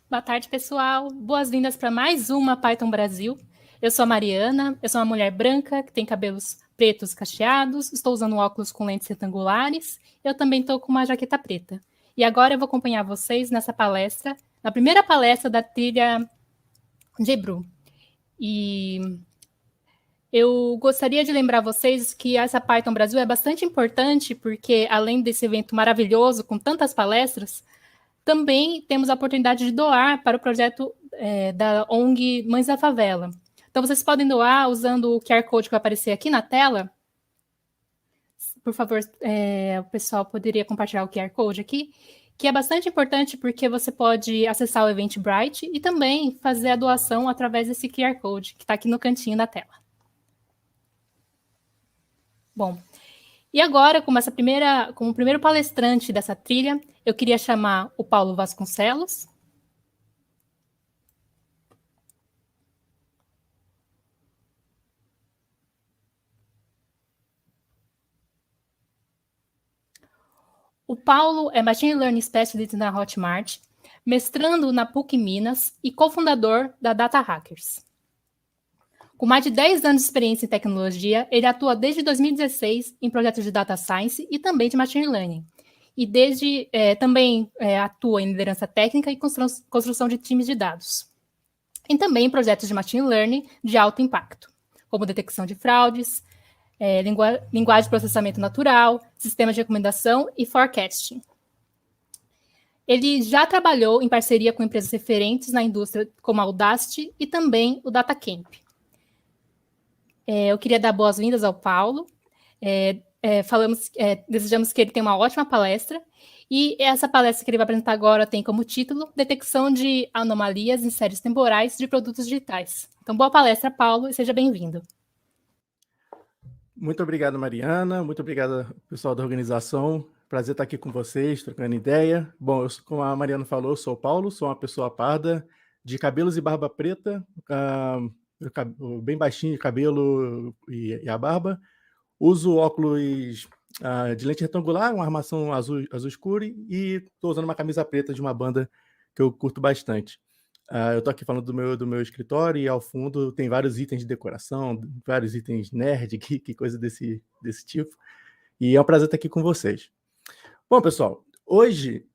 Boa tarde, pessoal. Boas-vindas para mais uma Python Brasil. Eu sou a Mariana, eu sou uma mulher branca que tem cabelos pretos cacheados, estou usando óculos com lentes retangulares, eu também estou com uma jaqueta preta. E agora eu vou acompanhar vocês nessa palestra, na primeira palestra da trilha JBrew. E eu gostaria de lembrar vocês que essa Python Brasil é bastante importante, porque além desse evento maravilhoso com tantas palestras, também temos a oportunidade de doar para o projeto da ONG Mães da Favela. Então, vocês podem doar usando o QR Code que vai aparecer aqui na tela. Por favor, o pessoal poderia compartilhar o QR Code aqui, que é bastante importante porque você pode acessar o Eventbrite e também fazer a doação através desse QR Code, que está aqui no cantinho da tela. Bom, e agora, como o primeiro palestrante dessa trilha, eu queria chamar o Paulo Vasconcelos. O Paulo é Machine Learning Specialist na Hotmart, mestrando na PUC Minas e cofundador da Data Hackers. Com mais de 10 anos de experiência em tecnologia, ele atua desde 2016 em projetos de Data Science e também de Machine Learning. E também atua em liderança técnica e construção de times de dados. E também em projetos de Machine Learning de alto impacto, como detecção de fraudes, linguagem de processamento natural, sistemas de recomendação e forecasting. Ele já trabalhou em parceria com empresas referentes na indústria, como a Udacity e também o DataCamp. Eu queria dar boas-vindas ao Paulo. Desejamos que ele tenha uma ótima palestra. E essa palestra que ele vai apresentar agora tem como título Detecção de anomalias em séries temporais de produtos digitais. Então, boa palestra, Paulo, e seja bem-vindo. Muito obrigado, Mariana. Muito obrigado, pessoal da organização. Prazer estar aqui com vocês, trocando ideia. Bom, como a Mariana falou, eu sou o Paulo, sou uma pessoa parda, de cabelos e barba preta, bem baixinho de cabelo e a barba. Uso óculos de lente retangular, uma armação azul escuro e estou usando uma camisa preta de uma banda que eu curto bastante. Eu estou aqui falando do meu escritório e ao fundo tem vários itens de decoração, vários itens nerd, geek, coisa desse tipo. E é um prazer estar aqui com vocês. Bom, pessoal, hoje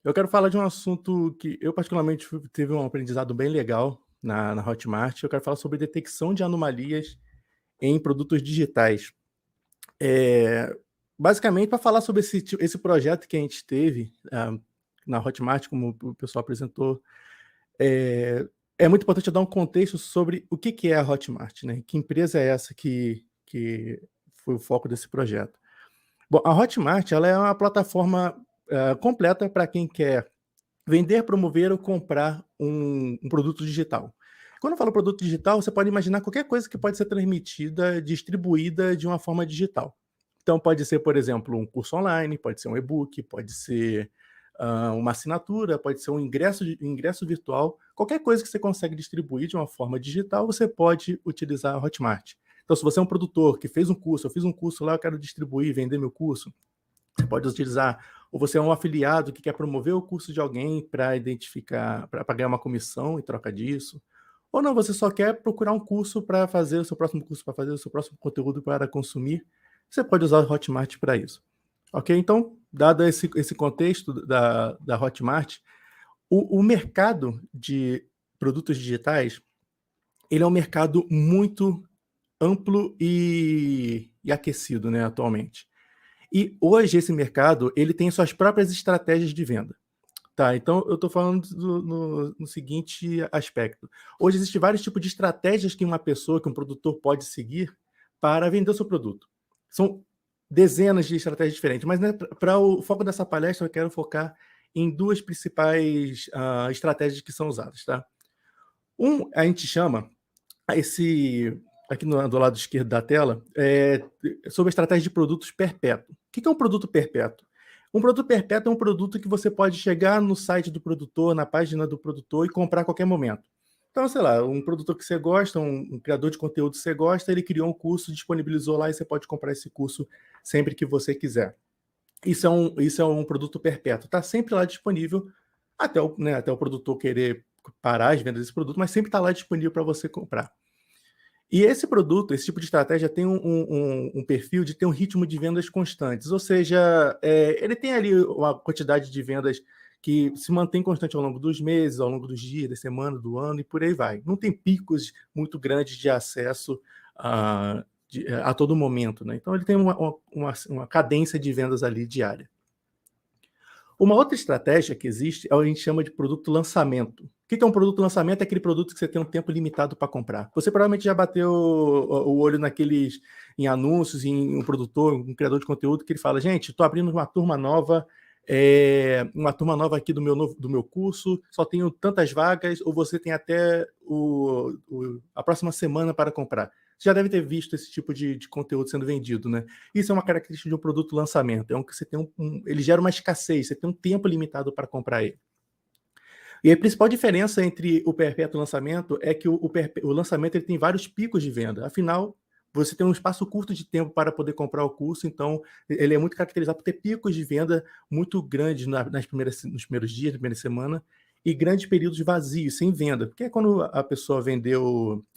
eu quero falar de um assunto que eu particularmente tive um aprendizado bem legal na Hotmart. Eu quero falar sobre detecção de anomalias em produtos digitais. Basicamente, para falar sobre esse projeto que a gente teve na Hotmart, como o pessoal apresentou, é muito importante eu dar um contexto sobre o que é a Hotmart, né? Que empresa é essa que foi o foco desse projeto. Bom, a Hotmart ela é uma plataforma completa para quem quer vender, promover ou comprar um produto digital. Quando eu falo produto digital, você pode imaginar qualquer coisa que pode ser transmitida, distribuída de uma forma digital. Então, pode ser, por exemplo, um curso online, pode ser um e-book, pode ser uma assinatura, pode ser um ingresso virtual. Qualquer coisa que você consegue distribuir de uma forma digital, você pode utilizar a Hotmart. Então, se você é um produtor que fez um curso, eu fiz um curso lá, eu quero distribuir, vender meu curso, você pode utilizar. Ou você é um afiliado que quer promover o curso de alguém para identificar, para ganhar uma comissão em troca disso. Ou não, você só quer procurar um curso para fazer o seu próximo curso, para fazer o seu próximo conteúdo para consumir. Você pode usar o Hotmart para isso. Ok? Então, dado esse contexto da Hotmart, o mercado de produtos digitais, ele é um mercado muito amplo e aquecido, né, atualmente. E hoje esse mercado ele tem suas próprias estratégias de venda. Tá, então eu estou falando no seguinte aspecto. Hoje existem vários tipos de estratégias que uma pessoa, que um produtor pode seguir para vender o seu produto. São dezenas de estratégias diferentes, mas né, para o foco dessa palestra eu quero focar em duas principais estratégias que são usadas. Tá? A gente chama aqui do lado esquerdo da tela, sobre a estratégia de produtos perpétuo. O que é um produto perpétuo? Um produto perpétuo é um produto que você pode chegar no site do produtor, na página do produtor e comprar a qualquer momento. Então, sei lá, um produtor que você gosta, um criador de conteúdo que você gosta, ele criou um curso, disponibilizou lá e você pode comprar esse curso sempre que você quiser. Isso é um produto perpétuo, está sempre lá disponível, até o produtor querer parar as vendas desse produto, mas sempre está lá disponível para você comprar. E esse produto, esse tipo de estratégia tem um perfil de ter um ritmo de vendas constantes, ou seja, ele tem ali uma quantidade de vendas que se mantém constante ao longo dos meses, ao longo dos dias, da semana, do ano e por aí vai. Não tem picos muito grandes de acesso a todo momento, né? Então ele tem uma cadência de vendas ali diária. Uma outra estratégia que existe é o que a gente chama de produto lançamento. O que é um produto lançamento? É aquele produto que você tem um tempo limitado para comprar. Você provavelmente já bateu o olho em anúncios, em um produtor, um criador de conteúdo, que ele fala, gente, estou abrindo uma turma nova aqui do meu curso, só tenho tantas vagas, ou você tem até a próxima semana para comprar. Você já deve ter visto esse tipo de conteúdo sendo vendido, né? Isso é uma característica de um produto lançamento. Que você tem ele gera uma escassez, você tem um tempo limitado para comprar ele. E a principal diferença entre o perpétuo e o lançamento é que o lançamento ele tem vários picos de venda. Afinal, você tem um espaço curto de tempo para poder comprar o curso, então ele é muito caracterizado por ter picos de venda muito grandes nos primeiros dias, na primeira semana, e grandes períodos vazios, sem venda, porque é quando a pessoa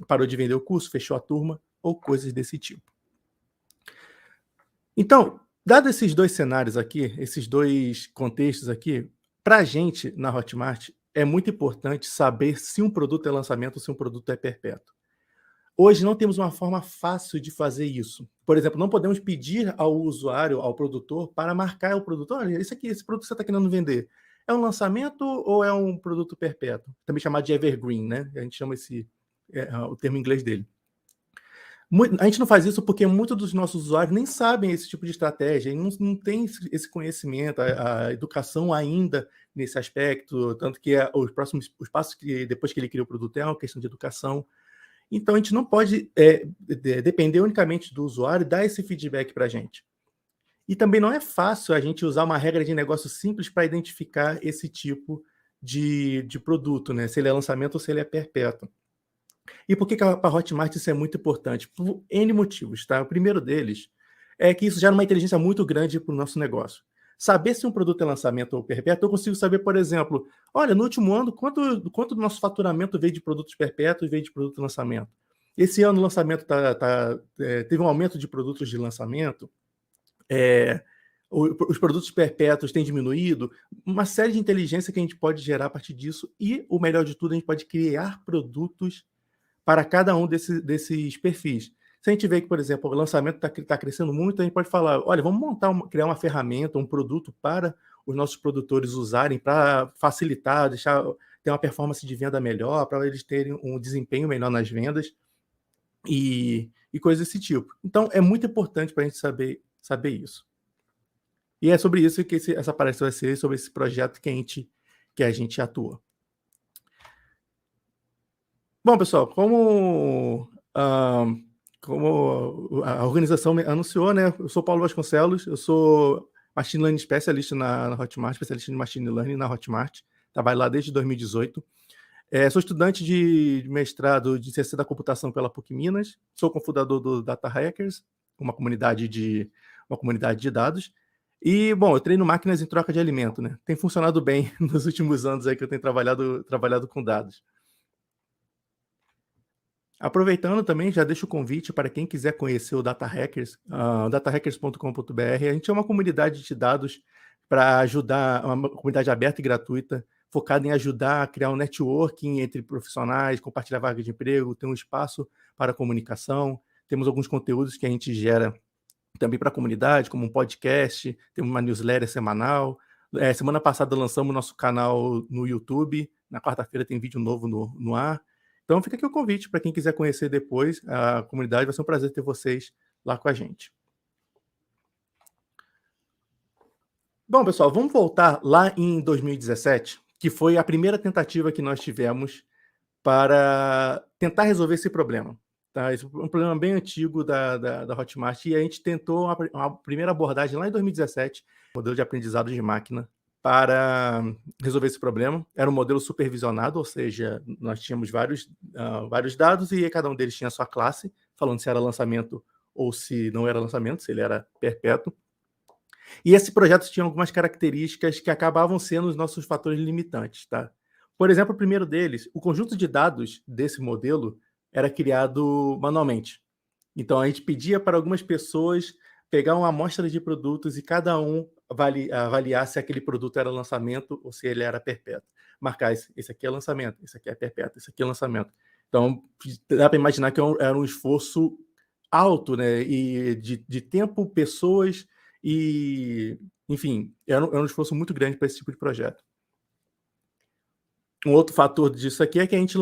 parou de vender o curso, fechou a turma, ou coisas desse tipo. Então, dado esses dois cenários aqui, esses dois contextos aqui, para a gente, na Hotmart, é muito importante saber se um produto é lançamento ou se um produto é perpétuo. Hoje não temos uma forma fácil de fazer isso. Por exemplo, não podemos pedir ao usuário, ao produtor, para marcar o produto. Olha, esse produto que você está querendo vender, é um lançamento ou é um produto perpétuo? Também chamado de evergreen, né? A gente chama o termo em inglês dele. A gente não faz isso porque muitos dos nossos usuários nem sabem esse tipo de estratégia, e não tem esse conhecimento, a educação ainda nesse aspecto, tanto que os passos que depois que ele cria o produto é uma questão de educação. Então, a gente não pode depender unicamente do usuário e dar esse feedback para a gente. E também não é fácil a gente usar uma regra de negócio simples para identificar esse tipo de produto, né? Se ele é lançamento ou se ele é perpétuo. E por que para a Hotmart isso é muito importante? Por N motivos, tá? O primeiro deles é que isso gera uma inteligência muito grande para o nosso negócio. Saber se um produto é lançamento ou perpétuo, eu consigo saber, por exemplo, olha, no último ano, quanto do nosso faturamento veio de produtos perpétuos e veio de produto de lançamento? Esse ano o lançamento teve um aumento de produtos de lançamento, os produtos perpétuos têm diminuído, uma série de inteligência que a gente pode gerar a partir disso e, o melhor de tudo, a gente pode criar produtos para cada um desses perfis. Se a gente vê que, por exemplo, o lançamento está crescendo muito, a gente pode falar, olha, vamos criar uma ferramenta, um produto para os nossos produtores usarem, para facilitar, ter uma performance de venda melhor, para eles terem um desempenho melhor nas vendas e coisas desse tipo. Então, é muito importante para a gente saber isso. E é sobre isso que essa palestra vai ser, sobre esse projeto que a gente atua. Bom, pessoal, como a organização anunciou, né? Eu sou Paulo Vasconcelos, eu sou Machine Learning Specialist na Hotmart, especialista em Machine Learning na Hotmart, trabalho lá desde 2018. Sou estudante de mestrado de ciência da computação pela PUC Minas, sou cofundador do Data Hackers, uma comunidade de dados, e, bom, eu treino máquinas em troca de alimento, né? Tem funcionado bem nos últimos anos aí que eu tenho trabalhado com dados. Aproveitando também, já deixo o convite para quem quiser conhecer o Data Hackers, datahackers.com.br. A gente é uma comunidade de dados para ajudar, uma comunidade aberta e gratuita, focada em ajudar a criar um networking entre profissionais, compartilhar vagas de emprego, ter um espaço para comunicação. Temos alguns conteúdos que a gente gera também para a comunidade, como um podcast, temos uma newsletter semanal. Semana passada lançamos nosso canal no YouTube, na quarta-feira tem vídeo novo no ar. Então fica aqui o convite para quem quiser conhecer depois a comunidade, vai ser um prazer ter vocês lá com a gente. Bom, pessoal, vamos voltar lá em 2017, que foi a primeira tentativa que nós tivemos para tentar resolver esse problema. Tá? Esse é um problema bem antigo da Hotmart, e a gente tentou uma primeira abordagem lá em 2017, modelo de aprendizado de máquina para resolver esse problema. Era um modelo supervisionado, ou seja, nós tínhamos vários dados e cada um deles tinha a sua classe, falando se era lançamento ou se não era lançamento, se ele era perpétuo. E esse projeto tinha algumas características que acabavam sendo os nossos fatores limitantes, tá? Por exemplo, o primeiro deles, o conjunto de dados desse modelo era criado manualmente. Então, a gente pedia para algumas pessoas pegar uma amostra de produtos e cada um avaliar se aquele produto era lançamento ou se ele era perpétuo. Marcar, esse aqui é lançamento, esse aqui é perpétuo, esse aqui é lançamento. Então, dá para imaginar que era um esforço alto, né? E de tempo, pessoas e, enfim, era um esforço muito grande para esse tipo de projeto. Um outro fator disso aqui é que a gente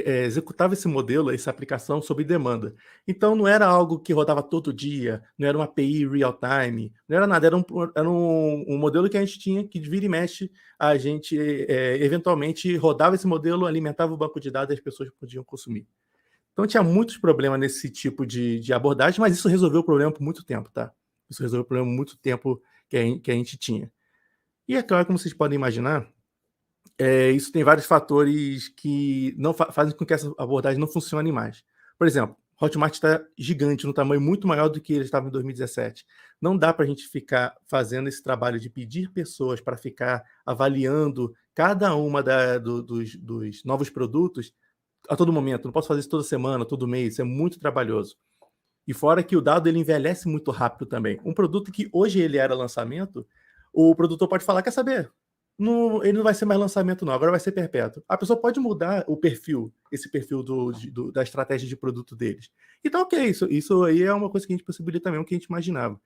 executava esse modelo, essa aplicação, sob demanda. Então, não era algo que rodava todo dia, não era uma API real-time, não era nada, era um modelo que a gente tinha que, de vira e mexe, a gente eventualmente rodava esse modelo, alimentava o banco de dados e as pessoas podiam consumir. Então, tinha muitos problemas nesse tipo de abordagem, mas isso resolveu o problema por muito tempo, tá? Isso resolveu o problema por muito tempo que a gente tinha. E é claro, como vocês podem imaginar, isso tem vários fatores que não fazem com que essa abordagem não funcione mais. Por exemplo, Hotmart está gigante, no tamanho muito maior do que ele estava em 2017. Não dá para a gente ficar fazendo esse trabalho de pedir pessoas para ficar avaliando cada uma dos novos produtos a todo momento. Não posso fazer isso toda semana, todo mês, isso é muito trabalhoso. E fora que o dado ele envelhece muito rápido também. Um produto que hoje ele era lançamento, o produtor pode falar, quer saber? Ele não vai ser mais lançamento não, agora vai ser perpétuo. A pessoa pode mudar o perfil, esse perfil da estratégia de produto deles. Então, ok, isso aí é uma coisa que a gente possibilita também, o que a gente imaginava.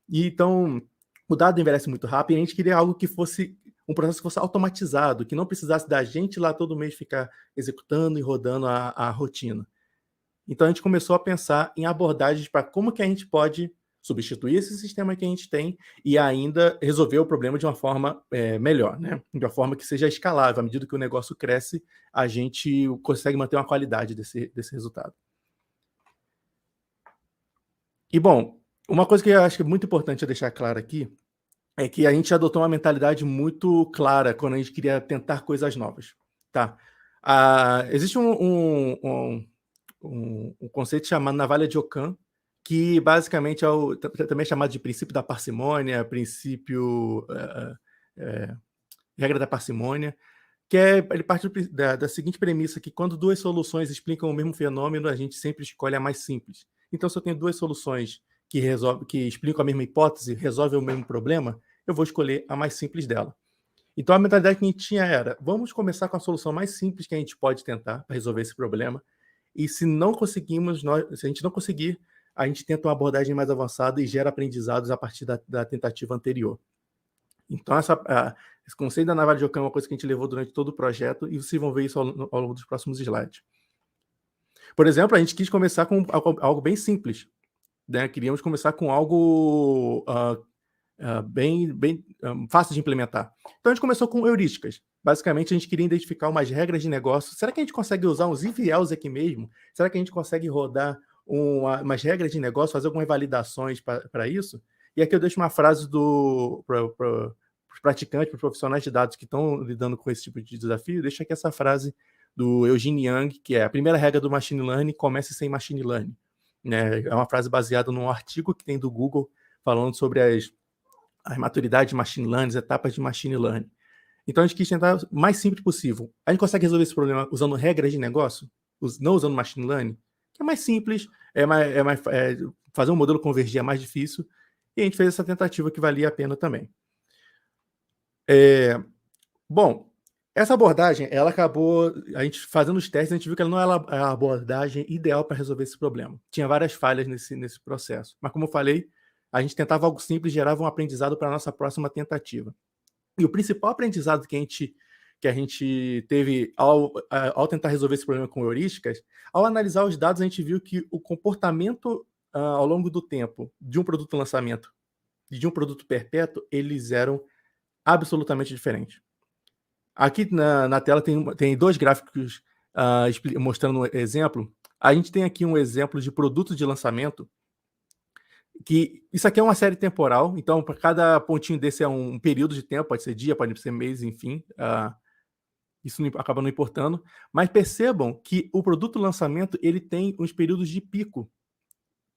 E então, o dado envelhece muito rápido e a gente queria algo que fosse um processo que fosse automatizado, que não precisasse da gente lá todo mês ficar executando e rodando a rotina. Então, a gente começou a pensar em abordagens para como que a gente pode substituir esse sistema que a gente tem e ainda resolver o problema de uma forma melhor, né? De uma forma que seja escalável. À medida que o negócio cresce, a gente consegue manter uma qualidade desse resultado. E, bom, uma coisa que eu acho que é muito importante eu deixar claro aqui é que a gente adotou uma mentalidade muito clara quando a gente queria tentar coisas novas, tá? Existe um conceito chamado navalha de Ockham, que basicamente também é chamado de princípio da parcimônia, regra da parcimônia, que ele parte da seguinte premissa, que quando duas soluções explicam o mesmo fenômeno, a gente sempre escolhe a mais simples. Então, se eu tenho duas soluções que explicam a mesma hipótese, resolvem o mesmo problema, eu vou escolher a mais simples dela. Então, a mentalidade que a gente tinha era, vamos começar com a solução mais simples que a gente pode tentar para resolver esse problema, e se não conseguimos, se a gente não conseguir, a gente tenta uma abordagem mais avançada e gera aprendizados a partir da tentativa anterior. Então, esse conceito da navalha de Ockham é uma coisa que a gente levou durante todo o projeto e vocês vão ver isso ao longo dos próximos slides. Por exemplo, a gente quis começar com algo bem simples, né? Queríamos começar com algo bem fácil de implementar. Então, a gente começou com heurísticas. Basicamente, a gente queria identificar umas regras de negócio. Será que a gente consegue usar uns IVLs aqui mesmo? Será que a gente consegue rodar umas regras de negócio, fazer algumas validações para isso? E aqui eu deixo uma frase para os praticantes, para os profissionais de dados que estão lidando com esse tipo de desafio. Deixa aqui essa frase do Eugene Young, que é a primeira regra do machine learning, comece sem machine learning. Né? É uma frase baseada num artigo que tem do Google falando sobre a maturidade de machine learning, as etapas de machine learning. Então, a gente quis tentar o mais simples possível. A gente consegue resolver esse problema usando regras de negócio, não usando machine learning, que é mais simples, fazer um modelo convergir é mais difícil, e a gente fez essa tentativa que valia a pena também. Bom, essa abordagem, ela acabou, a gente fazendo os testes, a gente viu que ela não era a abordagem ideal para resolver esse problema. Tinha várias falhas nesse processo. Mas, como eu falei, a gente tentava algo simples e gerava um aprendizado para a nossa próxima tentativa. E o principal aprendizado que a gente teve ao tentar resolver esse problema com heurísticas, ao analisar os dados, a gente viu que o comportamento ao longo do tempo de um produto lançamento e de um produto perpétuo, eles eram absolutamente diferentes. Aqui na tela tem dois gráficos mostrando um exemplo. A gente tem aqui um exemplo de produto de lançamento que isso aqui é uma série temporal, então para cada pontinho desse é um período de tempo, pode ser dia, pode ser mês, enfim, isso acaba não importando, mas percebam que o produto lançamento ele tem uns períodos de pico.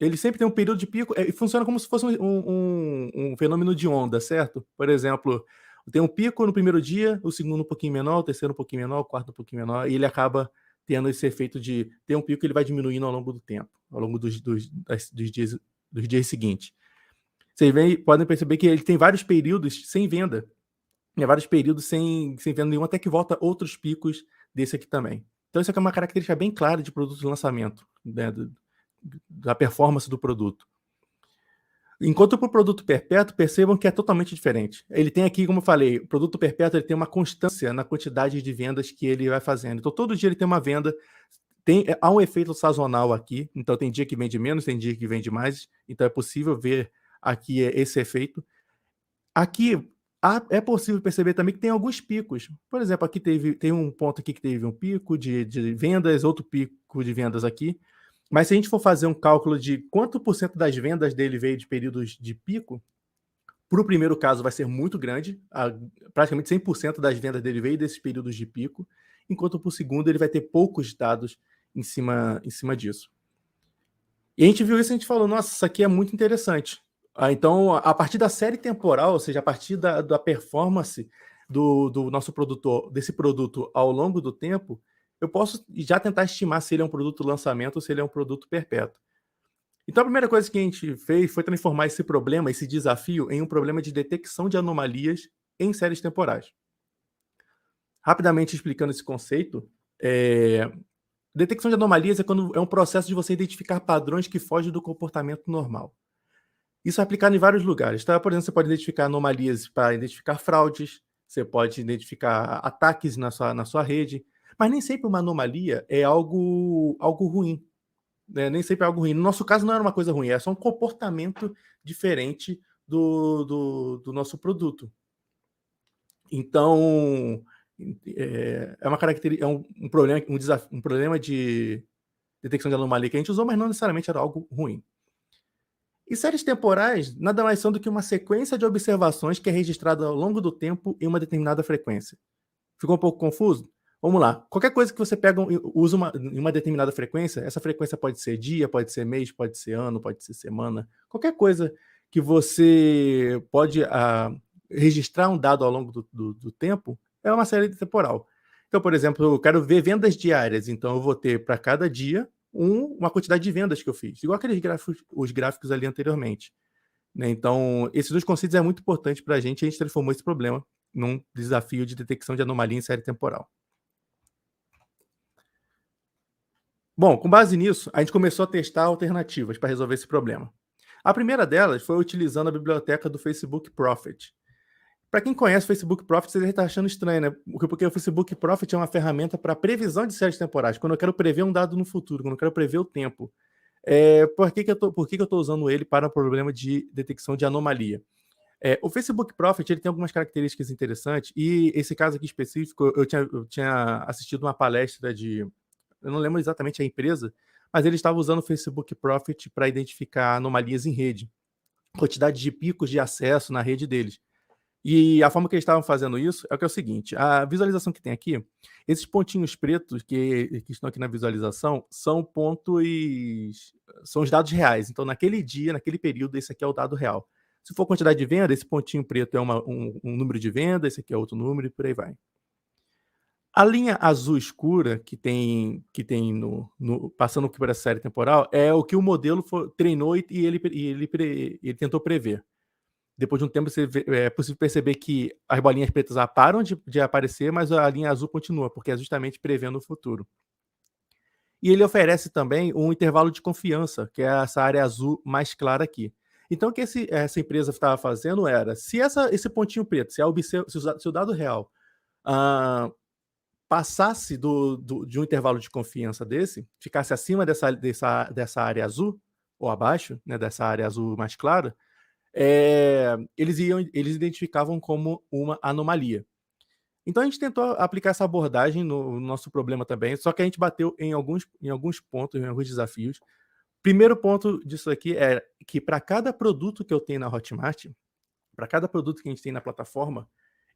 Ele sempre tem um período de pico, e funciona como se fosse um fenômeno de onda, certo? Por exemplo, tem um pico no primeiro dia, o segundo um pouquinho menor, o terceiro um pouquinho menor, o quarto um pouquinho menor, e ele acaba tendo esse efeito de ter um pico que ele vai diminuindo ao longo do tempo, ao longo dos dias seguintes. Vocês podem perceber que ele tem vários períodos sem venda, vários períodos sem venda nenhuma, até que volta outros picos desse aqui também. Então isso aqui é uma característica bem clara de produto de lançamento, né, da performance do produto. Enquanto para o produto perpétuo, percebam que é totalmente diferente. Ele tem aqui, como eu falei, o produto perpétuo ele tem uma constância na quantidade de vendas que ele vai fazendo. Então todo dia ele tem uma venda, há um efeito sazonal aqui, então tem dia que vende menos, tem dia que vende mais, então é possível ver aqui esse efeito. Aqui é possível perceber também que tem alguns picos. Por exemplo, aqui tem um ponto aqui que teve um pico de vendas, outro pico de vendas aqui. Mas se a gente for fazer um cálculo de quanto por cento das vendas dele veio de períodos de pico, para o primeiro caso vai ser muito grande, praticamente 100% das vendas dele veio desses períodos de pico, enquanto para o segundo ele vai ter poucos dados em cima disso. E a gente viu isso e a gente falou, nossa, isso aqui é muito interessante. Então, a partir da série temporal, ou seja, a partir da performance do nosso produtor, desse produto ao longo do tempo, eu posso já tentar estimar se ele é um produto lançamento ou se ele é um produto perpétuo. Então, a primeira coisa que a gente fez foi transformar esse problema, esse desafio, em um problema de detecção de anomalias em séries temporais. Rapidamente explicando esse conceito, detecção de anomalias é quando é um processo de você identificar padrões que fogem do comportamento normal. Isso é aplicado em vários lugares, tá? Por exemplo, você pode identificar anomalias para identificar fraudes, você pode identificar ataques na sua rede, mas nem sempre uma anomalia é algo ruim, né? Nem sempre é algo ruim. No nosso caso não era uma coisa ruim, é só um comportamento diferente do nosso produto. Então, é uma característica, um problema de detecção de anomalia que a gente usou, mas não necessariamente era algo ruim. E séries temporais nada mais são do que uma sequência de observações que é registrada ao longo do tempo em uma determinada frequência. Ficou um pouco confuso? Vamos lá. Qualquer coisa que você pega usa em uma determinada frequência, essa frequência pode ser dia, pode ser mês, pode ser ano, pode ser semana. Qualquer coisa que você pode registrar um dado ao longo do tempo é uma série temporal. Então, por exemplo, eu quero ver vendas diárias, então eu vou ter para cada dia uma quantidade de vendas que eu fiz, igual aqueles os gráficos ali anteriormente. Né? Então, esses dois conceitos é muito importante para a gente transformou esse problema num desafio de detecção de anomalia em série temporal. Bom, com base nisso, a gente começou a testar alternativas para resolver esse problema. A primeira delas foi utilizando a biblioteca do Facebook Prophet. Para quem conhece o Facebook Prophet, você deve estar achando estranho, né? Porque o Facebook Prophet é uma ferramenta para previsão de séries temporais. Quando eu quero prever um dado no futuro, quando eu quero prever o tempo. Por que eu estou usando ele para o problema de detecção de anomalia? O Facebook Prophet ele tem algumas características interessantes, e esse caso aqui específico, eu tinha assistido uma palestra eu não lembro exatamente a empresa, mas ele estava usando o Facebook Prophet para identificar anomalias em rede, quantidade de picos de acesso na rede deles. E a forma que eles estavam fazendo isso é o seguinte, a visualização que tem aqui, esses pontinhos pretos que estão aqui na visualização são são os dados reais. Então, naquele dia, naquele período, esse aqui é o dado real. Se for quantidade de venda, esse pontinho preto é um número de venda, esse aqui é outro número e por aí vai. A linha azul escura que tem passando aqui por essa série temporal é o que o modelo treinou e ele tentou prever. Depois de um tempo, é possível perceber que as bolinhas pretas param de aparecer, mas a linha azul continua, porque é justamente prevendo o futuro. E ele oferece também um intervalo de confiança, que é essa área azul mais clara aqui. Então, o que essa empresa estava fazendo era, se esse pontinho preto, se o dado real passasse de um intervalo de confiança ficasse acima dessa área azul, ou abaixo, né, dessa área azul mais clara, eles identificavam como uma anomalia. Então a gente tentou aplicar essa abordagem no nosso problema também, só que a gente bateu em alguns pontos, em alguns desafios, Primeiro ponto disso aqui é que para cada produto que eu tenho na Hotmart, para cada produto que a gente tem na plataforma,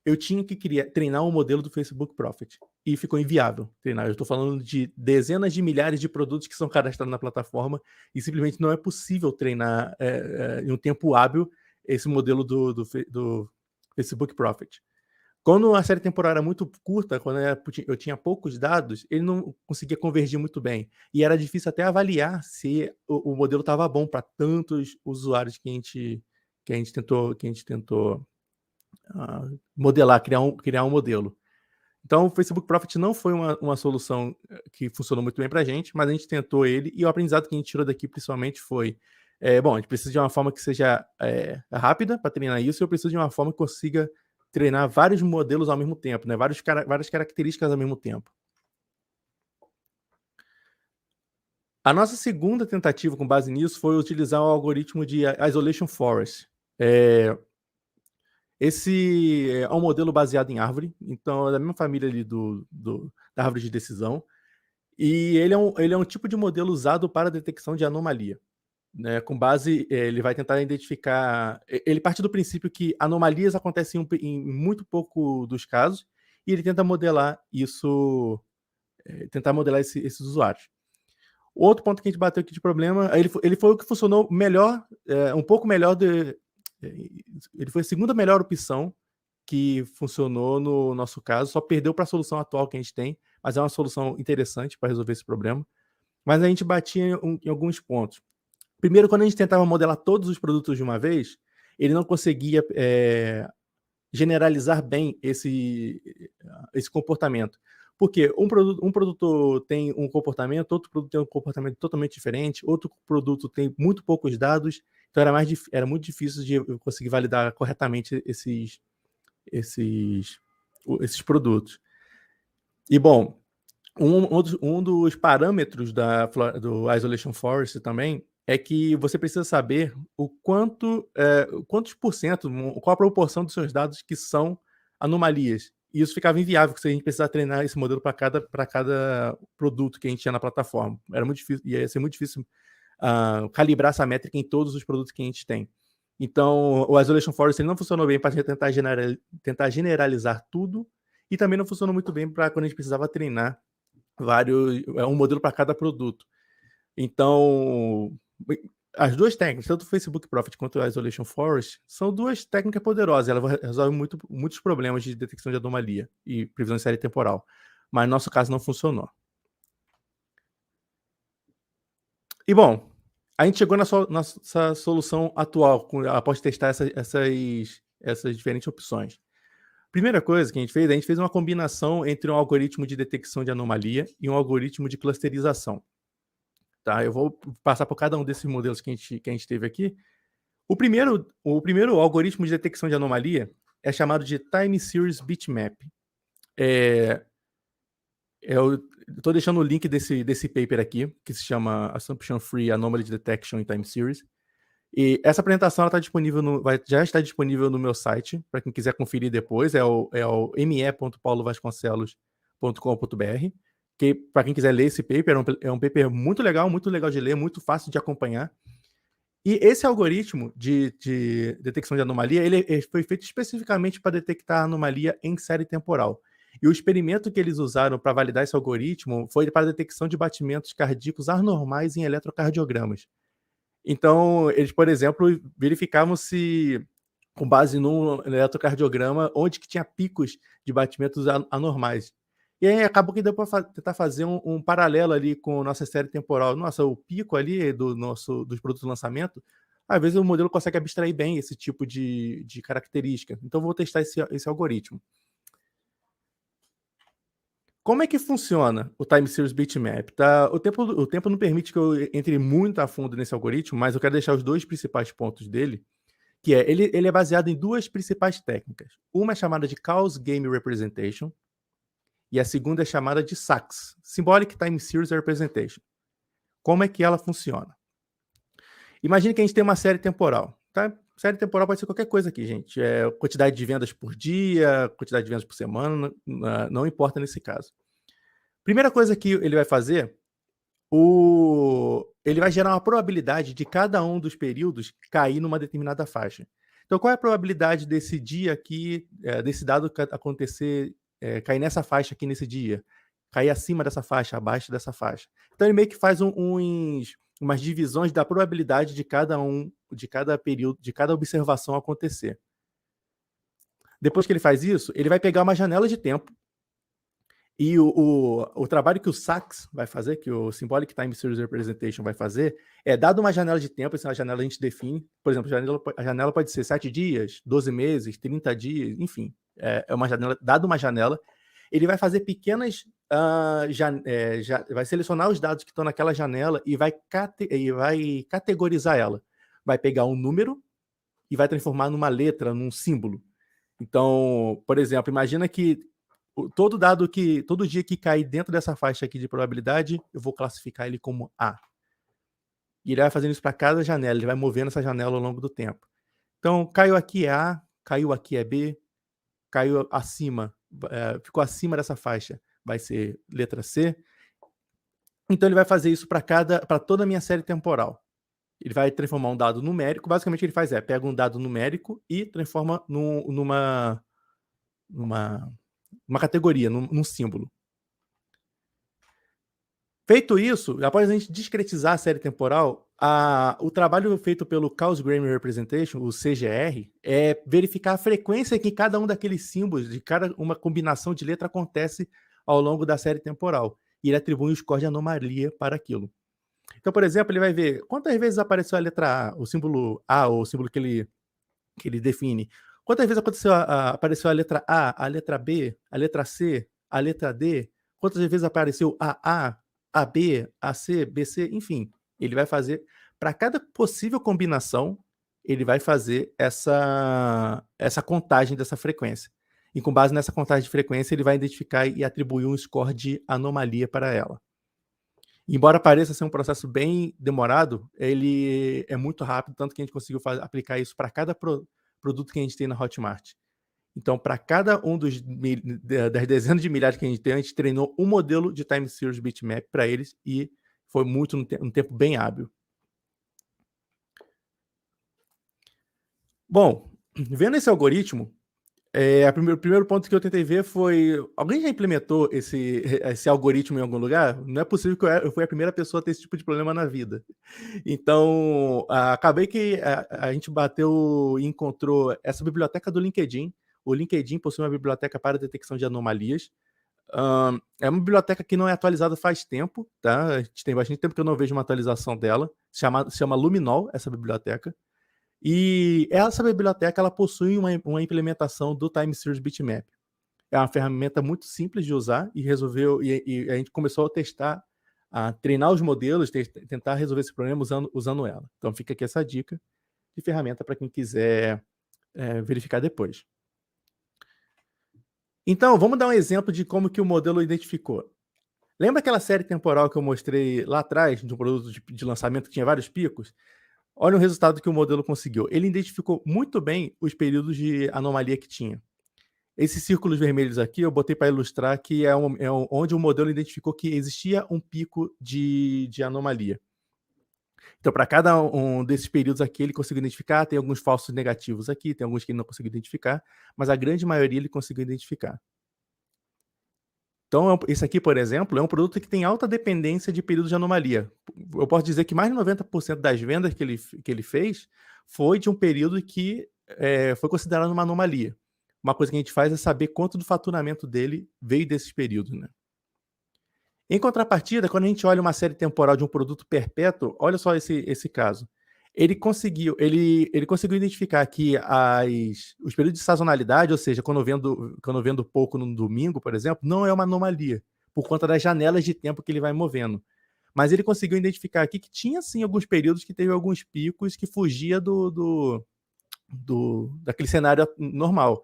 eu tinha que treinar um modelo do Facebook Profit. E ficou inviável treinar. Eu estou falando de dezenas de milhares de produtos que são cadastrados na plataforma e simplesmente não é possível treinar em um tempo hábil esse modelo do Facebook Profit. Quando a série temporal era muito curta, quando eu tinha poucos dados, ele não conseguia convergir muito bem. E era difícil até avaliar se o modelo estava bom para tantos usuários que a gente tentou modelar, criar um modelo. Então, o Facebook Profit não foi uma solução que funcionou muito bem para a gente, mas a gente tentou ele, e o aprendizado que a gente tirou daqui, principalmente, foi bom, a gente precisa de uma forma que seja rápida para treinar isso, e eu preciso de uma forma que consiga treinar vários modelos ao mesmo tempo, né? Várias características ao mesmo tempo. A nossa segunda tentativa com base nisso foi utilizar o algoritmo de Isolation Forest. Esse é um modelo baseado em árvore, então é da mesma família ali da árvore de decisão, e ele é um tipo de modelo usado para detecção de anomalia. Né, com base, ele vai tentar identificar. Ele parte do princípio que anomalias acontecem em muito pouco dos casos, e ele tenta modelar isso, esses usuários. Outro ponto que a gente bateu aqui de problema, ele foi o que funcionou melhor, um pouco melhor. Ele foi a segunda melhor opção que funcionou no nosso caso, só perdeu para a solução atual que a gente tem, mas é uma solução interessante para resolver esse problema. Mas a gente batia em alguns pontos. Primeiro, quando a gente tentava modelar todos os produtos de uma vez, ele não conseguia generalizar bem esse comportamento. Porque um produto tem um comportamento, outro produto tem um comportamento totalmente diferente, outro produto tem muito poucos dados, então era muito difícil de eu conseguir validar corretamente esses produtos. E, bom, um dos parâmetros do Isolation Forest também é que você precisa saber quantos por cento, qual a proporção dos seus dados que são anomalias. E isso ficava inviável se a gente precisar treinar esse modelo para cada produto que a gente tinha na plataforma. Era muito difícil, ia ser muito difícil calibrar essa métrica em todos os produtos que a gente tem. Então, o Isolation Forest ele não funcionou bem para tentar generalizar tudo, e também não funcionou muito bem para quando a gente precisava treinar um modelo para cada produto. Então, as duas técnicas, tanto o Facebook Profit quanto o Isolation Forest, são duas técnicas poderosas. Elas resolvem muitos problemas de detecção de anomalia e previsão de série temporal. Mas no nosso caso não funcionou. E, bom, a gente chegou na nossa solução atual, após testar essas diferentes opções. Primeira coisa que a gente fez uma combinação entre um algoritmo de detecção de anomalia e um algoritmo de clusterização. Tá? Eu vou passar por cada um desses modelos que a gente teve aqui. O primeiro algoritmo de detecção de anomalia é chamado de Time Series Bitmap. Eu estou deixando o link desse paper aqui, que se chama Assumption Free Anomaly Detection in Time Series. E essa apresentação já está disponível no meu site, para quem quiser conferir depois, é o me.paulovasconcelos.com.br, que para quem quiser ler esse paper, é um paper muito legal de ler, muito fácil de acompanhar. E esse algoritmo de detecção de anomalia, ele foi feito especificamente para detectar anomalia em série temporal. E o experimento que eles usaram para validar esse algoritmo foi para a detecção de batimentos cardíacos anormais em eletrocardiogramas. Então, eles, por exemplo, verificavam se, com base num eletrocardiograma, onde que tinha picos de batimentos anormais. E aí acabou que deu para tentar fazer um paralelo ali com a nossa série temporal. Nossa, o pico ali dos produtos de lançamento, às vezes o modelo consegue abstrair bem esse tipo de característica. Então, vou testar esse algoritmo. Como é que funciona o Time Series Bitmap? Tá? O tempo não permite que eu entre muito a fundo nesse algoritmo, mas eu quero deixar os dois principais pontos dele, que ele é baseado em duas principais técnicas. Uma é chamada de Chaos Game Representation e a segunda é chamada de SAX, Symbolic Time Series Representation. Como é que ela funciona? Imagine que a gente tem uma série temporal. Tá? Série temporal pode ser qualquer coisa aqui, gente. Quantidade de vendas por dia, quantidade de vendas por semana, não importa nesse caso. Primeira coisa que ele vai fazer, ele vai gerar uma probabilidade de cada um dos períodos cair numa determinada faixa. Então, qual é a probabilidade desse dia aqui, desse dado acontecer, cair nessa faixa aqui nesse dia? Cair acima dessa faixa, abaixo dessa faixa. Então, ele meio que faz umas divisões da probabilidade de cada período, de cada observação acontecer. Depois que ele faz isso, ele vai pegar uma janela de tempo. E o trabalho que o SAX vai fazer, que o Symbolic Time Series Representation vai fazer, dado uma janela de tempo, essa janela a gente define, por exemplo, a janela pode ser 7 dias, 12 meses, 30 dias, enfim, é uma janela, dado uma janela, ele vai fazer pequenas, vai selecionar os dados que estão naquela janela e vai categorizar ela. Vai pegar um número e vai transformar numa letra, num símbolo. Então, por exemplo, imagina que todo dia que cair dentro dessa faixa aqui de probabilidade, eu vou classificar ele como A. E ele vai fazendo isso para cada janela, ele vai movendo essa janela ao longo do tempo. Então, caiu aqui é A, caiu aqui é B, caiu acima, ficou acima dessa faixa, vai ser letra C. Então, ele vai fazer isso para toda a minha série temporal. Ele vai transformar um dado numérico, basicamente ele faz pega um dado numérico e transforma numa categoria, num símbolo. Feito isso, após a gente discretizar a série temporal, o trabalho feito pelo Causgrave Representation, o CGR, é verificar a frequência que cada um daqueles símbolos, de cada uma combinação de letra, acontece ao longo da série temporal. E ele atribui um score de anomalia para aquilo. Então, por exemplo, ele vai ver quantas vezes apareceu a letra A, o símbolo A, ou o símbolo que ele define. Quantas vezes apareceu a letra A, a letra B, a letra C, a letra D? Quantas vezes apareceu a AB, AC, BC? Enfim, ele vai fazer, para cada possível combinação, ele vai fazer essa contagem dessa frequência. E com base nessa contagem de frequência, ele vai identificar e atribuir um score de anomalia para ela. Embora pareça ser um processo bem demorado, ele é muito rápido, tanto que a gente conseguiu aplicar isso para cada produto que a gente tem na Hotmart. Então, para cada um das dezenas de milhares que a gente treinou um modelo de Time Series Bitmap para eles e foi um tempo bem hábil. Bom, vendo esse algoritmo, o primeiro ponto que eu tentei ver foi: alguém já implementou esse algoritmo em algum lugar? Não é possível que eu fui a primeira pessoa a ter esse tipo de problema na vida. Então, acabei que a gente bateu e encontrou essa biblioteca do LinkedIn. O LinkedIn possui uma biblioteca para detecção de anomalias. É uma biblioteca que não é atualizada faz tempo, tá? A gente tem bastante tempo que eu não vejo uma atualização dela. Se chama Luminol, essa biblioteca. E essa biblioteca ela possui uma implementação do Time Series Bitmap. É uma ferramenta muito simples de usar e a gente começou a testar, a treinar os modelos, tentar resolver esse problema usando ela. Então fica aqui essa dica de ferramenta para quem quiser verificar depois. Então, vamos dar um exemplo de como que o modelo identificou. Lembra aquela série temporal que eu mostrei lá atrás, de um produto de lançamento que tinha vários picos? Olha o resultado que o modelo conseguiu. Ele identificou muito bem os períodos de anomalia que tinha. Esses círculos vermelhos aqui eu botei para ilustrar que onde o modelo identificou que existia um pico de anomalia. Então, para cada um desses períodos aqui, ele conseguiu identificar. Tem alguns falsos negativos aqui, tem alguns que ele não conseguiu identificar, mas a grande maioria ele conseguiu identificar. Então, esse aqui, por exemplo, é um produto que tem alta dependência de períodos de anomalia. Eu posso dizer que mais de 90% das vendas que ele fez foi de um período que foi considerado uma anomalia. Uma coisa que a gente faz é saber quanto do faturamento dele veio desses períodos, né? Em contrapartida, quando a gente olha uma série temporal de um produto perpétuo, olha só esse caso. Ele conseguiu identificar que os períodos de sazonalidade, ou seja, quando eu vendo pouco no domingo, por exemplo, não é uma anomalia, por conta das janelas de tempo que ele vai movendo. Mas ele conseguiu identificar aqui que tinha, sim, alguns períodos que teve alguns picos que fugia daquele cenário normal.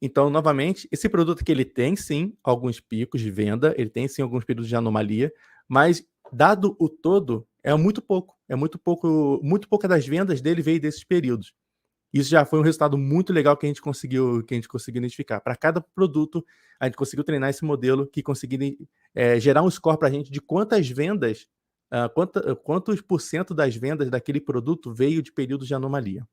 Então, novamente, esse produto que ele tem, sim, alguns picos de venda, ele tem, sim, alguns períodos de anomalia, mas, dado o todo, é muito pouca das vendas dele veio desses períodos. Isso já foi um resultado muito legal que a gente conseguiu identificar. Para cada produto, a gente conseguiu treinar esse modelo que conseguiu gerar um score para a gente de quantas vendas quantos por cento das vendas daquele produto veio de períodos de anomalia.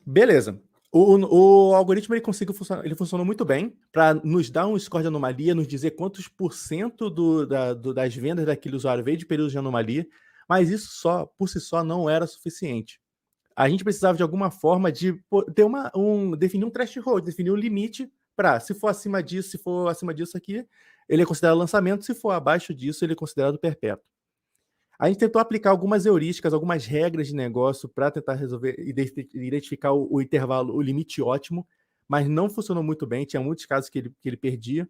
Beleza. O algoritmo ele funcionou muito bem para nos dar um score de anomalia, nos dizer quantos por cento das vendas daquele usuário veio de períodos de anomalia, mas isso por si só não era suficiente. A gente precisava de alguma forma de ter definir um threshold, definir um limite para, se for acima disso aqui, ele é considerado lançamento, se for abaixo disso, ele é considerado perpétuo. A gente tentou aplicar algumas heurísticas, algumas regras de negócio para tentar resolver, identificar o intervalo, o limite ótimo, mas não funcionou muito bem. Tinha muitos casos que ele perdia.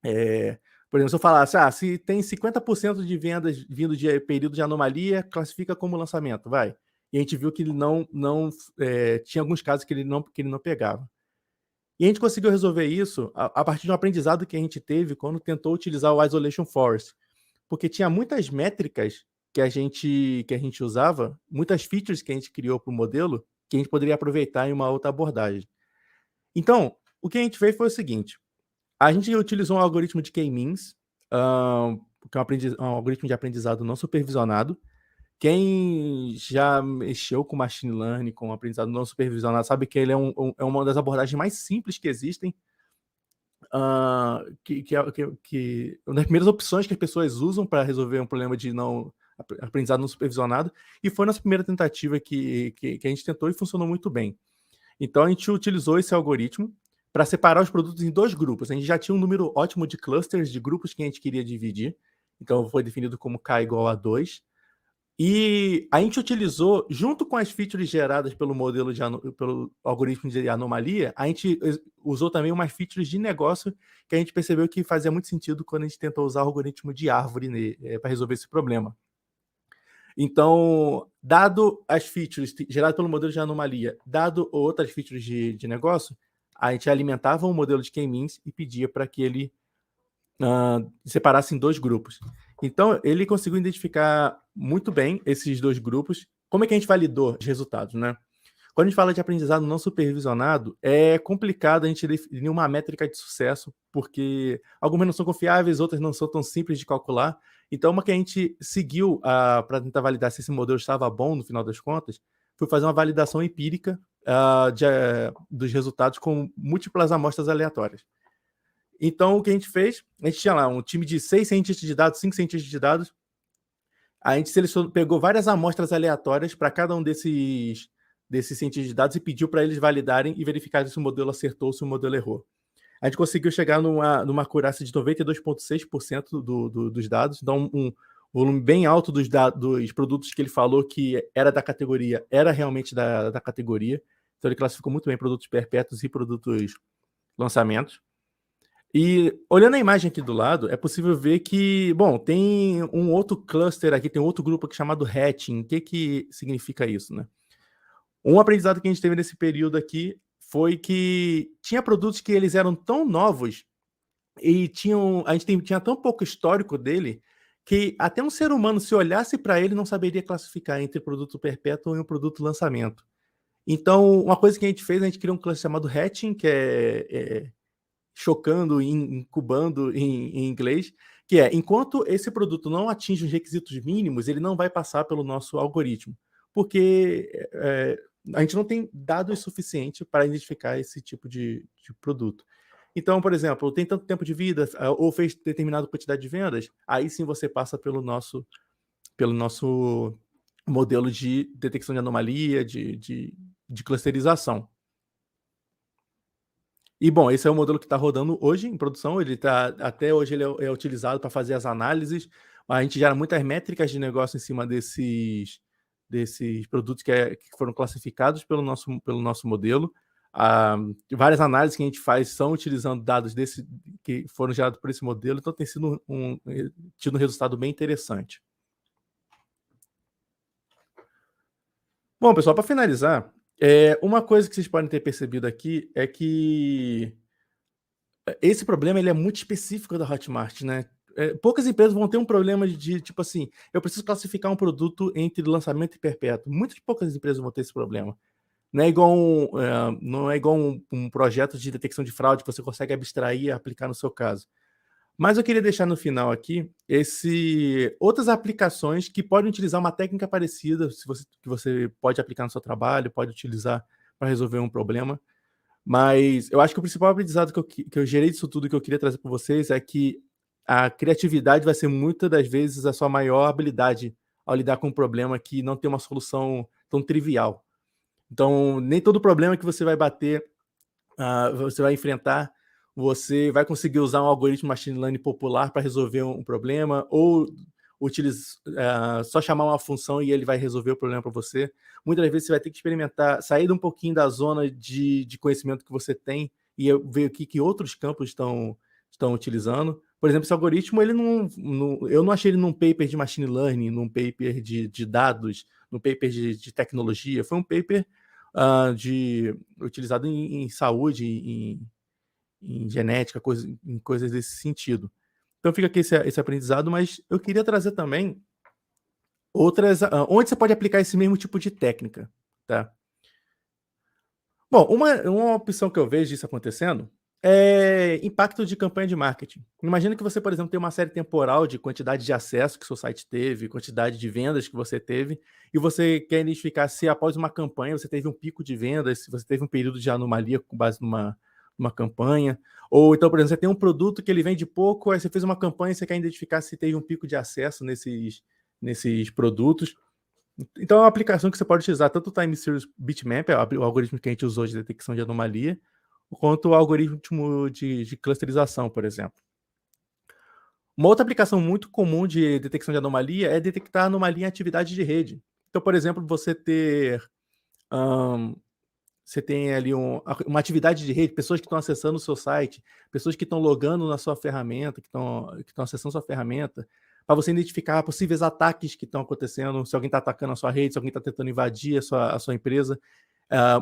Por exemplo, se eu falasse, se tem 50% de vendas vindo de período de anomalia, classifica como lançamento, vai. E a gente viu que ele tinha alguns casos que ele não pegava. E a gente conseguiu resolver isso a partir de um aprendizado que a gente teve quando tentou utilizar o Isolation Force, porque tinha muitas métricas que a gente usava, muitas features que a gente criou para o modelo, que a gente poderia aproveitar em uma outra abordagem. Então, o que a gente fez foi o seguinte: a gente utilizou um algoritmo de K-means, que é um algoritmo de aprendizado não supervisionado. Quem já mexeu com machine learning, com aprendizado não supervisionado, sabe que ele é uma das abordagens mais simples que existem, que uma das primeiras opções que as pessoas usam para resolver um problema de aprendizado não supervisionado, e foi a nossa primeira tentativa que a gente tentou e funcionou muito bem. Então, a gente utilizou esse algoritmo para separar os produtos em 2 grupos. A gente já tinha um número ótimo de clusters, de grupos que a gente queria dividir, então foi definido como K igual a 2. E a gente utilizou, junto com as features geradas pelo pelo algoritmo de anomalia, a gente usou também umas features de negócio que a gente percebeu que fazia muito sentido quando a gente tentou usar o algoritmo de árvore para resolver esse problema. Então, dado as features geradas pelo modelo de anomalia, dado outras features de negócio, a gente alimentava um modelo de K-means e pedia para que ele separasse em 2 grupos. Então, ele conseguiu identificar muito bem esses 2 grupos. Como é que a gente validou os resultados, né? Quando a gente fala de aprendizado não supervisionado, é complicado a gente definir uma métrica de sucesso, porque algumas não são confiáveis, outras não são tão simples de calcular. Então, uma que a gente seguiu para tentar validar se esse modelo estava bom no final das contas, foi fazer uma validação empírica dos resultados com múltiplas amostras aleatórias. Então, o que a gente fez? A gente tinha lá um time de 6 cientistas de dados, 5 cientistas de dados. A gente pegou várias amostras aleatórias para cada um desses cientistas de dados e pediu para eles validarem e verificarem se o modelo acertou ou se o modelo errou. A gente conseguiu chegar numa acurácia de 92,6% dos dados, então um volume bem alto dos produtos que ele falou que era da categoria, era realmente da categoria. Então, ele classificou muito bem produtos perpétuos e produtos lançamentos. E olhando a imagem aqui do lado, é possível ver que, bom, tem um outro cluster aqui, tem outro grupo aqui chamado hatching. O que significa isso, né? Um aprendizado que a gente teve nesse período aqui foi que tinha produtos que eles eram tão novos e a gente tinha tão pouco histórico dele que até um ser humano, se olhasse para ele, não saberia classificar entre produto perpétuo e um produto lançamento. Então, uma coisa que a gente fez, a gente criou um cluster chamado hatching, que é chocando, incubando em inglês, que é, enquanto esse produto não atinge os requisitos mínimos, ele não vai passar pelo nosso algoritmo, porque a gente não tem dados suficientes para identificar esse tipo de produto. Então, por exemplo, tem tanto tempo de vida, ou fez determinada quantidade de vendas, aí sim você passa pelo nosso modelo de detecção de anomalia, de clusterização. E, bom, esse é o modelo que está rodando hoje em produção. Até hoje ele é utilizado para fazer as análises. A gente gera muitas métricas de negócio em cima desses produtos que foram classificados pelo nosso modelo. Várias análises que a gente faz são utilizando dados que foram gerados por esse modelo. Então, tem sido tido um resultado bem interessante. Bom, pessoal, para finalizar, uma coisa que vocês podem ter percebido aqui é que esse problema ele é muito específico da Hotmart, né? Poucas empresas vão ter um problema de tipo assim, eu preciso classificar um produto entre lançamento e perpétuo. Muitas poucas empresas vão ter esse problema. Não é igual um projeto de detecção de fraude que você consegue abstrair e aplicar no seu caso. Mas eu queria deixar no final aqui outras aplicações que podem utilizar uma técnica parecida, que você pode aplicar no seu trabalho, pode utilizar para resolver um problema. Mas eu acho que o principal aprendizado que eu gerei disso tudo que eu queria trazer para vocês é que a criatividade vai ser muitas das vezes a sua maior habilidade ao lidar com um problema que não tem uma solução tão trivial. Então, nem todo problema que você vai bater, você vai enfrentar, você vai conseguir usar um algoritmo machine learning popular para resolver um problema, ou só chamar uma função e ele vai resolver o problema para você. Muitas vezes você vai ter que experimentar, sair um pouquinho da zona de conhecimento que você tem e ver o que outros campos estão utilizando. Por exemplo, esse algoritmo, eu não achei ele num paper de machine learning, num paper de dados, num paper de tecnologia. Foi um paper utilizado em saúde, em genética, em coisas desse sentido. Então fica aqui esse aprendizado, mas eu queria trazer também onde você pode aplicar esse mesmo tipo de técnica, tá? Bom, uma opção que eu vejo disso acontecendo é impacto de campanha de marketing. Imagina que você, por exemplo, tem uma série temporal de quantidade de acesso que seu site teve, quantidade de vendas que você teve, e você quer identificar se após uma campanha você teve um pico de vendas, se você teve um período de anomalia com base numa campanha, ou então, por exemplo, você tem um produto que ele vende pouco, aí você fez uma campanha e você quer identificar se teve um pico de acesso nesses produtos. Então é uma aplicação que você pode utilizar tanto o Time Series Bitmap, o algoritmo que a gente usou de detecção de anomalia, quanto o algoritmo de clusterização, por exemplo. Uma outra aplicação muito comum de detecção de anomalia é detectar anomalia em atividade de rede. Então, por exemplo, você tem ali uma atividade de rede, pessoas que estão acessando o seu site, pessoas que estão logando na sua ferramenta, que estão acessando sua ferramenta, para você identificar possíveis ataques que estão acontecendo, se alguém está atacando a sua rede, se alguém está tentando invadir a sua empresa.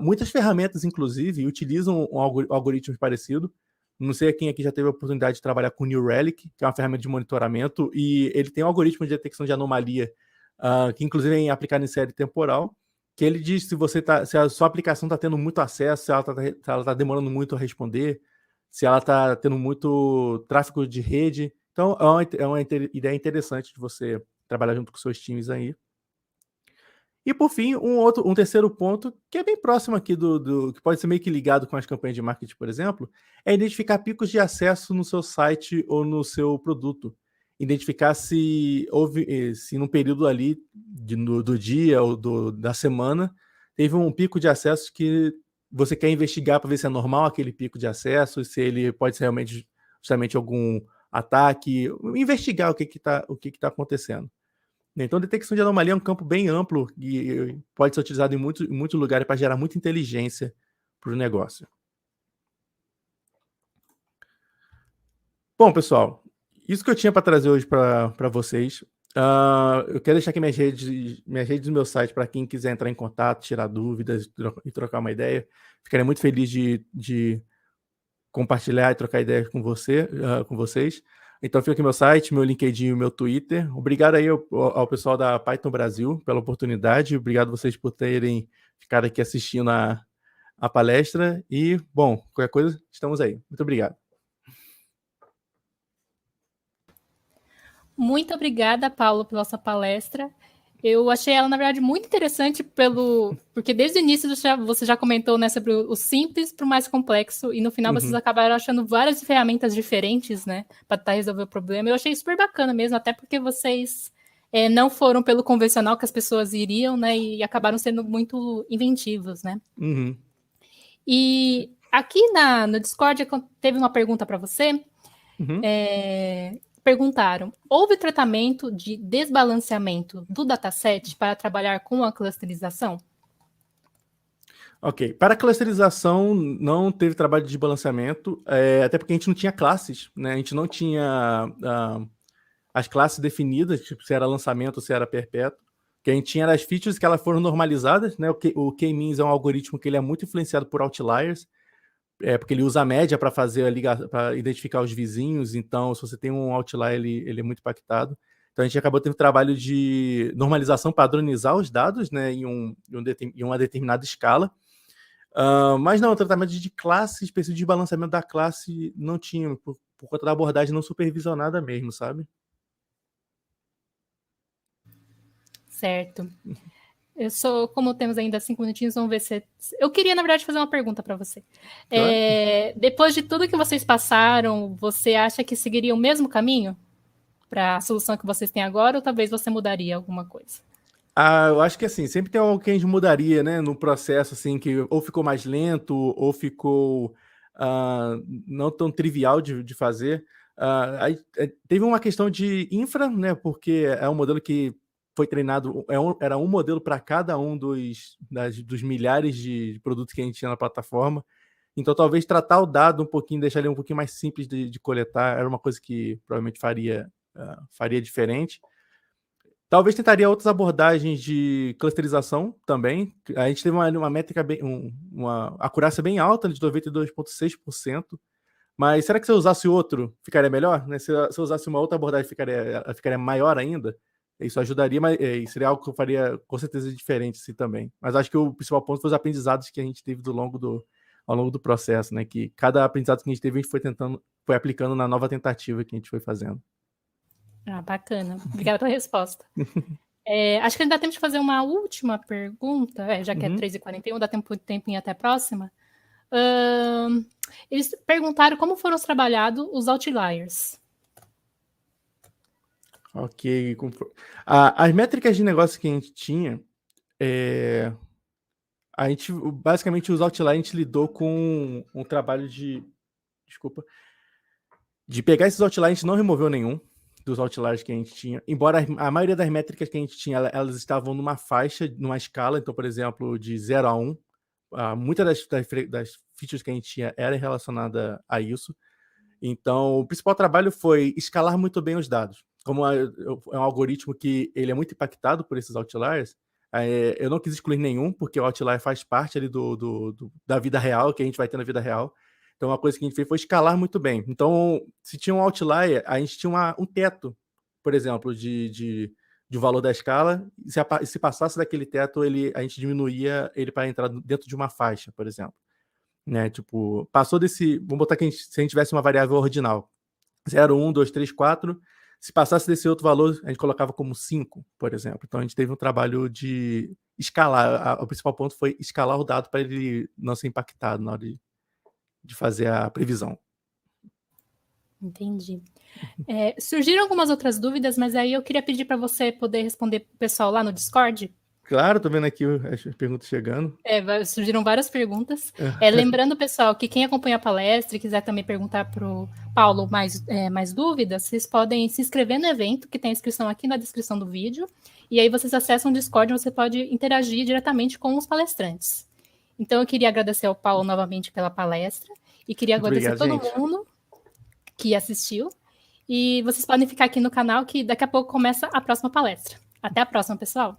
Muitas ferramentas, inclusive, utilizam um algoritmo parecido. Não sei quem aqui já teve a oportunidade de trabalhar com o New Relic, que é uma ferramenta de monitoramento, e ele tem um algoritmo de detecção de anomalia, que inclusive é aplicado em série temporal, que ele diz se a sua aplicação está tendo muito acesso, se ela está demorando muito a responder, se ela está tendo muito tráfego de rede. Então, é uma ideia interessante de você trabalhar junto com seus times aí. E, por fim, um terceiro ponto, que é bem próximo aqui que pode ser meio que ligado com as campanhas de marketing, por exemplo, é identificar picos de acesso no seu site ou no seu produto. Identificar se num período ali do dia ou da semana teve um pico de acesso que você quer investigar para ver se é normal aquele pico de acesso, se ele pode ser realmente justamente algum ataque, investigar o que está acontecendo. Então, detecção de anomalia é um campo bem amplo e pode ser utilizado em muitos lugares para gerar muita inteligência para o negócio. Bom, pessoal, isso que eu tinha para trazer hoje para vocês. Eu quero deixar aqui minhas redes do meu site para quem quiser entrar em contato, tirar dúvidas e trocar uma ideia. Ficaria muito feliz de compartilhar e trocar ideias com vocês. Então fica aqui meu site, meu LinkedIn e meu Twitter. Obrigado aí ao pessoal da Python Brasil pela oportunidade. Obrigado vocês por terem ficado aqui assistindo a palestra. E, bom, qualquer coisa, estamos aí. Muito obrigado. Muito obrigada, Paulo, pela sua palestra. Eu achei ela, na verdade, muito interessante porque desde o início você já comentou, né, sobre o simples para o mais complexo, e no final vocês acabaram achando várias ferramentas diferentes, né, para tentar resolver o problema. Eu achei super bacana mesmo, até porque vocês não foram pelo convencional que as pessoas iriam, né, e acabaram sendo muito inventivos, né. E aqui no Discord teve uma pergunta para você. Perguntaram: houve tratamento de desbalanceamento do dataset para trabalhar com a clusterização? Ok. Para a clusterização, não teve trabalho de balanceamento, até porque a gente não tinha classes, né? A gente não tinha as classes definidas, tipo, se era lançamento ou se era perpétuo. O que a gente tinha era as features que elas foram normalizadas, né? O K-means é um algoritmo que ele é muito influenciado por outliers, porque ele usa a média para para identificar os vizinhos. Então, se você tem um outlier, ele é muito impactado. Então, a gente acabou tendo trabalho de normalização, padronizar os dados, né, em uma determinada escala. Mas não, o tratamento de classe, específico de balanceamento da classe, não tinha, por conta da abordagem não supervisionada mesmo, sabe? Certo. Como temos ainda 5 minutinhos, vamos ver se... Eu queria, na verdade, fazer uma pergunta para você. Claro. Depois de tudo que vocês passaram, você acha que seguiria o mesmo caminho para a solução que vocês têm agora, ou talvez você mudaria alguma coisa? Eu acho que assim, sempre tem algo que a gente mudaria, né, no processo, assim, que ou ficou mais lento, ou ficou não tão trivial de fazer. Aí, teve uma questão de infra, né, porque é um modelo que foi treinado, era um modelo para cada um dos milhares de produtos que a gente tinha na plataforma. Então, talvez tratar o dado um pouquinho, deixar ele um pouquinho mais simples de coletar, era uma coisa que provavelmente faria diferente. Talvez tentaria outras abordagens de clusterização também. A gente teve uma métrica uma acurácia bem alta, de 92,6%. Mas será que se eu usasse outro, ficaria melhor? Né? Se eu usasse uma outra abordagem, ficaria maior ainda? Isso ajudaria, mas seria algo que eu faria com certeza diferente assim, também. Mas acho que o principal ponto foi os aprendizados que a gente teve ao longo do processo, né? Que cada aprendizado que a gente teve, a gente foi aplicando na nova tentativa que a gente foi fazendo. Bacana. Obrigada pela resposta. Acho que ainda dá tempo de fazer uma última pergunta, já que é 3h41, dá tempo de ir até a próxima. Eles perguntaram como foram trabalhados os outliers. Ok. As métricas de negócio que a gente tinha, a gente, basicamente, os outliers, a gente lidou com um trabalho de pegar esses outliers, a gente não removeu nenhum dos outliers que a gente tinha, embora a maioria das métricas que a gente tinha, elas estavam numa faixa, numa escala, então, por exemplo, de 0 a 1, muitas das features que a gente tinha era relacionada a isso. Então, o principal trabalho foi escalar muito bem os dados. Como é um algoritmo que ele é muito impactado por esses outliers, eu não quis excluir nenhum, porque o outlier faz parte ali da vida real, que a gente vai ter na vida real. Então, uma coisa que a gente fez foi escalar muito bem. Então, se tinha um outlier, a gente tinha um teto, por exemplo, de valor da escala, e se passasse daquele teto, a gente diminuía ele para entrar dentro de uma faixa, por exemplo. Né? Tipo, passou desse... Vamos botar que se a gente tivesse uma variável ordinal, 0, 1, 2, 3, 4, se passasse desse outro valor, a gente colocava como 5, por exemplo. Então, a gente teve um trabalho de escalar. O principal ponto foi escalar o dado para ele não ser impactado na hora de fazer a previsão. Entendi. Surgiram algumas outras dúvidas, mas aí eu queria pedir para você poder responder para o pessoal lá no Discord. Claro, tô vendo aqui as perguntas chegando. Surgiram várias perguntas. Lembrando, pessoal, que quem acompanha a palestra e quiser também perguntar para o Paulo mais dúvidas, vocês podem se inscrever no evento, que tem a inscrição aqui na descrição do vídeo, e aí vocês acessam o Discord, você pode interagir diretamente com os palestrantes. Então, eu queria agradecer ao Paulo novamente pela palestra, e queria agradecer a todo mundo que assistiu, e vocês podem ficar aqui no canal, que daqui a pouco começa a próxima palestra. Até a próxima, pessoal!